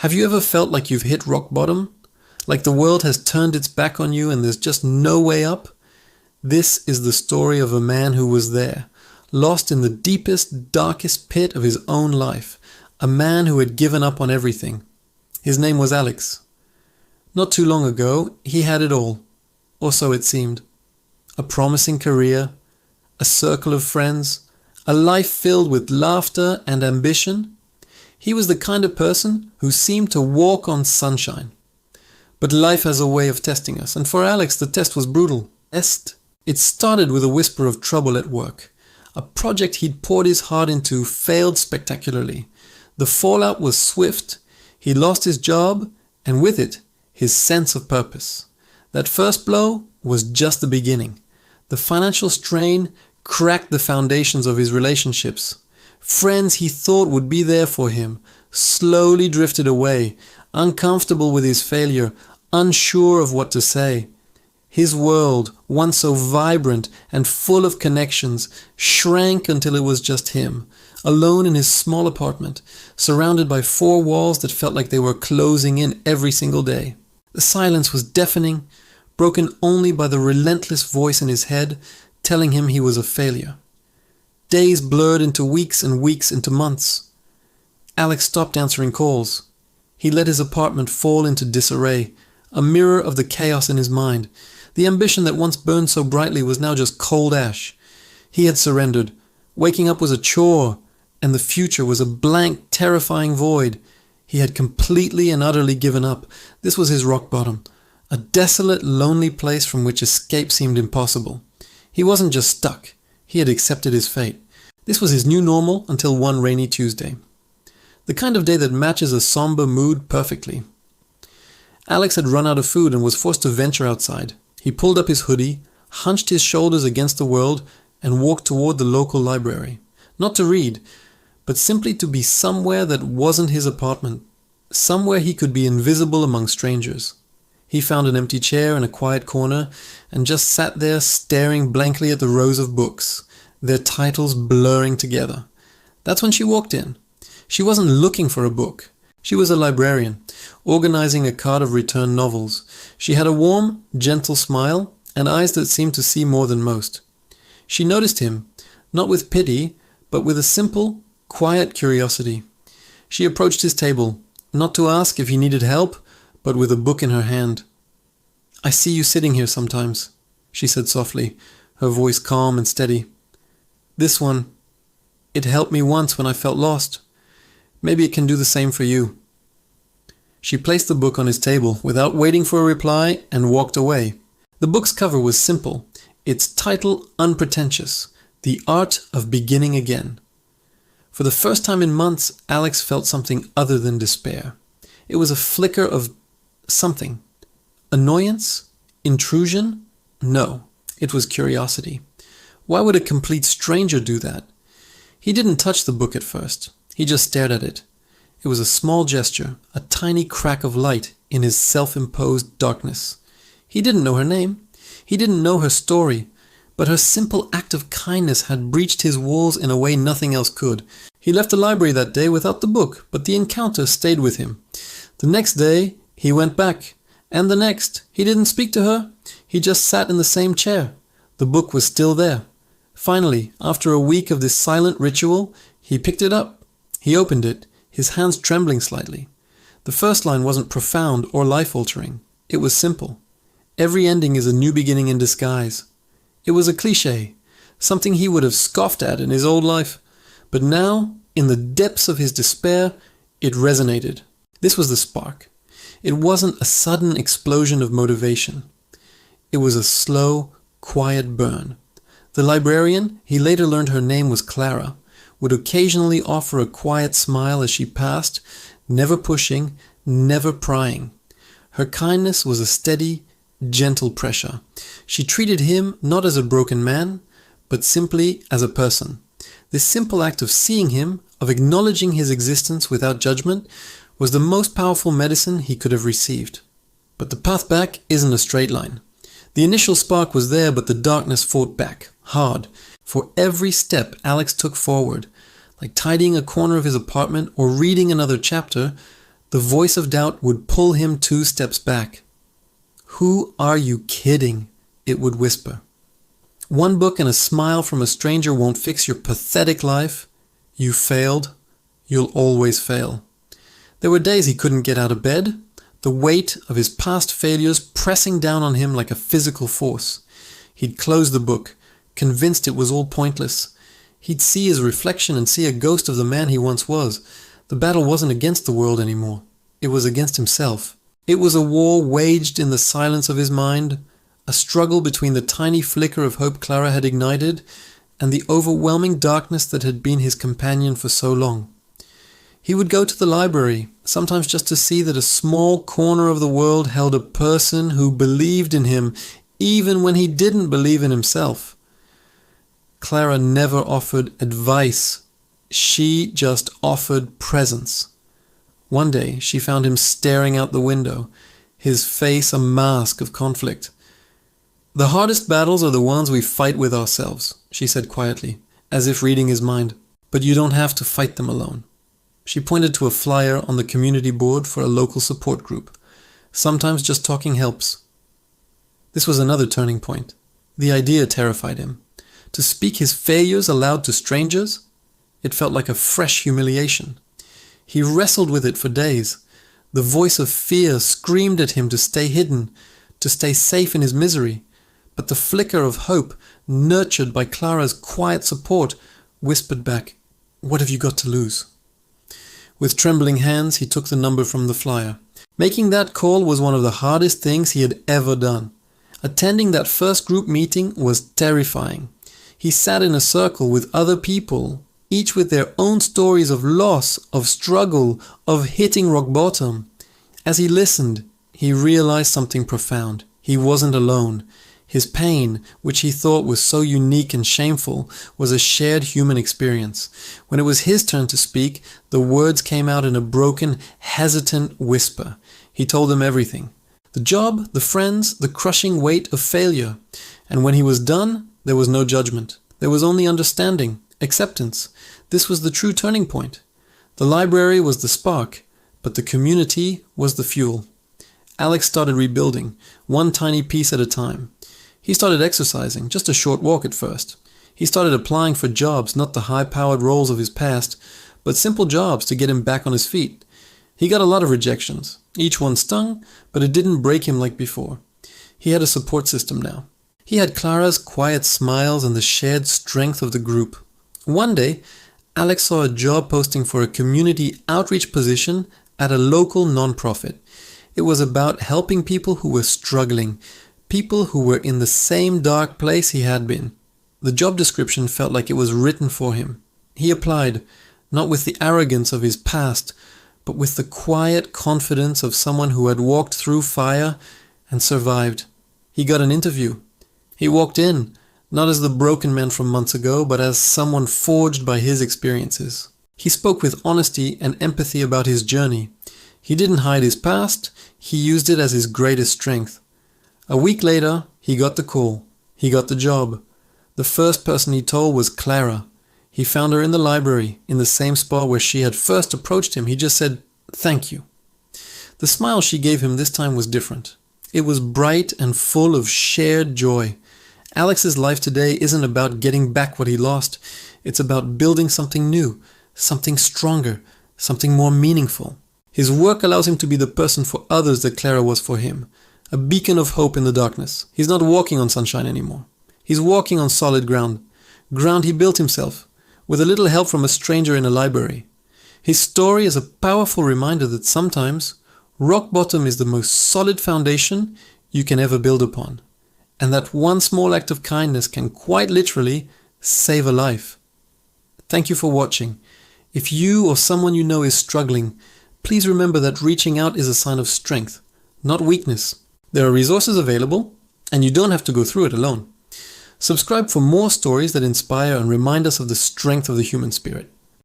Have you ever felt like you've hit rock bottom? Like the world has turned its back on you and there's just no way up? This is the story of a man who was there, lost in the deepest, darkest pit of his own life. A man who had given up on everything. His name was Alex. Not too long ago, he had it all. Or so it seemed. A promising career, a circle of friends, a life filled with laughter and ambition. He was the kind of person who seemed to walk on sunshine. But life has a way of testing us, and for Alex the test was brutal. It started with a whisper of trouble at work. A project he'd poured his heart into failed spectacularly. The fallout was swift. He lost his job, and with it, his sense of purpose. That first blow was just the beginning. The financial strain cracked the foundations of his relationships. Friends he thought would be there for him slowly drifted away, uncomfortable with his failure, unsure of what to say. His world, once so vibrant and full of connections, shrank until it was just him, alone in his small apartment, surrounded by four walls that felt like they were closing in every single day. The silence was deafening, broken only by the relentless voice in his head telling him he was a failure. Days blurred into weeks and weeks into months. Alex stopped answering calls. He let his apartment fall into disarray, a mirror of the chaos in his mind. The ambition that once burned so brightly was now just cold ash. He had surrendered. Waking up was a chore, and the future was a blank, terrifying void. He had completely and utterly given up. This was his rock bottom, a desolate, lonely place from which escape seemed impossible. He wasn't just stuck. He had accepted his fate. This was his new normal until one rainy Tuesday. The kind of day that matches a somber mood perfectly. Alex had run out of food and was forced to venture outside. He pulled up his hoodie, hunched his shoulders against the world, and walked toward the local library. Not to read, but simply to be somewhere that wasn't his apartment. Somewhere he could be invisible among strangers. He found an empty chair in a quiet corner and just sat there staring blankly at the rows of books, their titles blurring together. That's when she walked in. She wasn't looking for a book. She was a librarian, organizing a cart of returned novels. She had a warm, gentle smile and eyes that seemed to see more than most. She noticed him, not with pity, but with a simple, quiet curiosity. She approached his table, not to ask if he needed help, but with a book in her hand. "I see you sitting here sometimes," she said softly, her voice calm and steady. "This one, it helped me once when I felt lost. Maybe it can do the same for you." She placed the book on his table without waiting for a reply and walked away. The book's cover was simple, its title unpretentious, The Art of Beginning Again. For the first time in months, Alex felt something other than despair. It was a flicker of something. Annoyance? Intrusion? No, it was curiosity. Why would a complete stranger do that? He didn't touch the book at first. He just stared at it. It was a small gesture, a tiny crack of light in his self-imposed darkness. He didn't know her name. He didn't know her story. But her simple act of kindness had breached his walls in a way nothing else could. He left the library that day without the book, but the encounter stayed with him. The next day, he went back. And the next, he didn't speak to her. He just sat in the same chair. The book was still there. Finally, after a week of this silent ritual, he picked it up. He opened it, his hands trembling slightly. The first line wasn't profound or life-altering. It was simple. Every ending is a new beginning in disguise. It was a cliché, something he would have scoffed at in his old life. But now, in the depths of his despair, it resonated. This was the spark. It wasn't a sudden explosion of motivation. It was a slow, quiet burn. The librarian, he later learned her name was Clara, would occasionally offer a quiet smile as she passed, never pushing, never prying. Her kindness was a steady, gentle pressure. She treated him not as a broken man, but simply as a person. This simple act of seeing him, of acknowledging his existence without judgment, was the most powerful medicine he could have received. But the path back isn't a straight line. The initial spark was there, but the darkness fought back, hard. For every step Alex took forward, like tidying a corner of his apartment or reading another chapter, The voice of doubt would pull him 2 steps back. "Who are you kidding?" it would whisper. "One book and a smile from a stranger won't fix your pathetic life. You failed. You'll always fail." There were days he couldn't get out of bed, the weight of his past failures pressing down on him like a physical force. He'd close the book, convinced it was all pointless. He'd see his reflection and see a ghost of the man he once was. The battle wasn't against the world anymore. It was against himself. It was a war waged in the silence of his mind, a struggle between the tiny flicker of hope Clara had ignited and the overwhelming darkness that had been his companion for so long. He would go to the library, sometimes just to see that a small corner of the world held a person who believed in him, even when he didn't believe in himself. Clara never offered advice. She just offered presence. One day, she found him staring out the window, his face a mask of conflict. "The hardest battles are the ones we fight with ourselves," she said quietly, as if reading his mind. "But you don't have to fight them alone." She pointed to a flyer on the community board for a local support group. "Sometimes just talking helps." This was another turning point. The idea terrified him. To speak his failures aloud to strangers? It felt like a fresh humiliation. He wrestled with it for days. The voice of fear screamed at him to stay hidden, to stay safe in his misery. But the flicker of hope, nurtured by Clara's quiet support, whispered back, "What have you got to lose?" With trembling hands, he took the number from the flyer. Making that call was one of the hardest things he had ever done. Attending that first group meeting was terrifying. He sat in a circle with other people, each with their own stories of loss, of struggle, of hitting rock bottom. As he listened, he realized something profound. He wasn't alone. His pain, which he thought was so unique and shameful, was a shared human experience. When it was his turn to speak, the words came out in a broken, hesitant whisper. He told them everything. The job, the friends, the crushing weight of failure. And when he was done, there was no judgment. There was only understanding, acceptance. This was the true turning point. The library was the spark, but the community was the fuel. Alex started rebuilding, one tiny piece at a time. He started exercising, just a short walk at first. He started applying for jobs, not the high-powered roles of his past, but simple jobs to get him back on his feet. He got a lot of rejections. Each one stung, but it didn't break him like before. He had a support system now. He had Clara's quiet smiles and the shared strength of the group. One day, Alex saw a job posting for a community outreach position at a local nonprofit. It was about helping people who were struggling, people who were in the same dark place he had been. The job description felt like it was written for him. He applied, not with the arrogance of his past, but with the quiet confidence of someone who had walked through fire and survived. He got an interview. He walked in, not as the broken man from months ago, but as someone forged by his experiences. He spoke with honesty and empathy about his journey. He didn't hide his past, he used it as his greatest strength. A week later, he got the call. He got the job. The first person he told was Clara. He found her in the library, in the same spot where she had first approached him. He just said, "Thank you." The smile she gave him this time was different. It was bright and full of shared joy. Alex's life today isn't about getting back what he lost. It's about building something new, something stronger, something more meaningful. His work allows him to be the person for others that Clara was for him. A beacon of hope in the darkness. He's not walking on sunshine anymore. He's walking on solid ground. Ground he built himself, with a little help from a stranger in a library. His story is a powerful reminder that sometimes rock bottom is the most solid foundation you can ever build upon, and that one small act of kindness can quite literally save a life. Thank you for watching. If you or someone you know is struggling, please remember that reaching out is a sign of strength, not weakness. There are resources available, and you don't have to go through it alone. Subscribe for more stories that inspire and remind us of the strength of the human spirit.